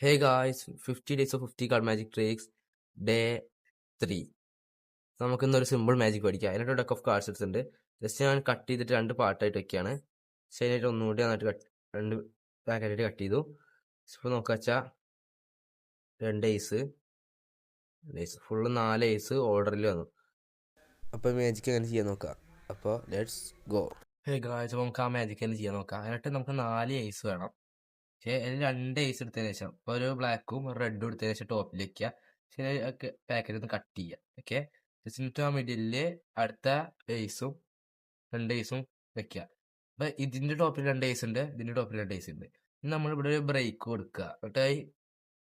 Hey guys, 50 days of 50 card magic tricks, day 3. നമുക്കിന്നൊരു simple magic പഠിക്കാം. അതിനായിട്ട് deck of cards എടുത്തിട്ടുണ്ട്. Just ഞാൻ കട്ട് ചെയ്തിട്ട് രണ്ട് പാർട്ടായിട്ട് വെക്കുകയാണ്. ശരിയായിട്ട് ഒന്നുകൂടി നന്നായിട്ട് രണ്ട് പാക്കറ്റായിട്ട് കട്ട് ചെയ്തു. ഇപ്പോൾ നോക്കുക വെച്ചാൽ രണ്ട് ഏസ് ഫുള്ള് 4 ഏസ് ഓർഡറിൽ വന്നു. അപ്പോൾ മാജിക് എങ്ങനെ ചെയ്യാൻ നോക്കാം. അപ്പോൾ ലെറ്റ്സ് ഗോ. ഹേ ഗായ്സ്, അപ്പോൾ നമുക്ക് ആ മാജിക് തന്നെ ചെയ്യാൻ നോക്കാം. അതിനായിട്ട് നമുക്ക് 4 ഏസ് വേണം. പക്ഷേ അതിൽ 2 ഏസ് എടുത്തതിന് ശേഷം ഇപ്പോൾ ഒരു ബ്ലാക്കും ഒരു റെഡും എടുത്തതിന് ശേഷം ടോപ്പിൽ വെക്കുക. ശരി, പാക്കറ്റ് ഒന്ന് കട്ട് ചെയ്യുക. ഓക്കെ, എന്നിട്ട് ആ മിഡിലില് അടുത്ത ഏസും 2 ഏസും വെക്കുക. അപ്പം ഇതിൻ്റെ ടോപ്പിൽ 2 ഏസ് ഉണ്ട്, ഇതിൻ്റെ ടോപ്പിൽ 2 ഏസ് ഉണ്ട്. ഇനി നമ്മളിവിടെ ഒരു ബ്രേക്ക് കൊടുക്കുക. എന്നിട്ട്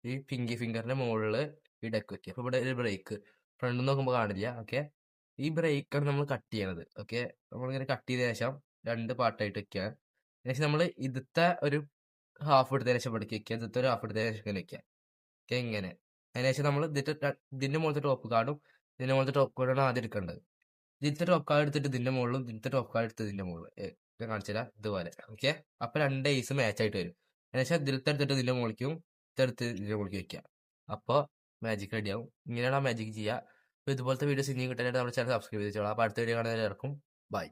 ഈ പിങ്കി ഫിംഗറിൻ്റെ മുകളിൽ ഈ ഡെക്ക് വെക്കുക. അപ്പോൾ ഇവിടെ ഒരു ബ്രേക്ക് ഫ്രണ്ട് നോക്കുമ്പോൾ കാണില്ല. ഓക്കെ, ഈ ബ്രേക്കാണ് നമ്മൾ കട്ട് ചെയ്യണത്. ഓക്കെ, നമ്മളിങ്ങനെ കട്ട് ചെയ്തതിന് ശേഷം 2 പാർട്ടായിട്ട് വെക്കുക. അതിനുശേഷം നമ്മൾ ഇതിലത്തെ ഒരു ഹാഫ് എടുത്തതിന് ശേഷം പഠിക്കുക വെക്കുക, ഇതിലത്തെ ഒരു ഹാഫ് എടുത്തതിന് ശേഷം ഇങ്ങനെ വെക്കുക. ഓക്കെ, ഇങ്ങനെ. അതിനുശേഷം നമ്മൾ ഇതിൻ്റെ മുകളിലത്തെ ടോപ്പ് കാർഡും ഇതിൻ്റെ മുകളിലത്തെ ടോപ്പ് കാർഡാണ് ആദ്യം എടുക്കേണ്ടത്. ഇതിലത്തെ ടോപ്പ് കാർഡ് എടുത്തിട്ട് ഇതിൻ്റെ മുകളിലും ഇതിലത്തെ ടോപ്പ് കാർഡ് എടുത്ത് ഇതിൻ്റെ മുകളിൽ ഞാൻ കാണിച്ചുതരാം. ഇതുപോലെ. ഓക്കെ, അപ്പോൾ 2 ഏസ് മാച്ച് ആയിട്ട് വരും. അതിനുശേഷം ഇതിലത്തെ എടുത്തിട്ട് ഇതിൻ്റെ മുകളിലേക്കും ഇതെടുത്ത് ഇതിൻ്റെ മുകളിലേക്ക് വെക്കുക. അപ്പോൾ മാജിക് റെഡിയാവും. ഇങ്ങനെയാണ് ആ മാജിക് ചെയ്യുക. അപ്പോൾ ഇതുപോലത്തെ വീഡിയോസ് ഇനിയും കിട്ടാനായിട്ട് നമ്മുടെ ചാനൽ സബ്സ്ക്രൈബ് ചെയ്തോളാം. അപ്പോൾ അടുത്ത വീഡിയോ കാണാൻ എല്ലാവർക്കും ബൈ.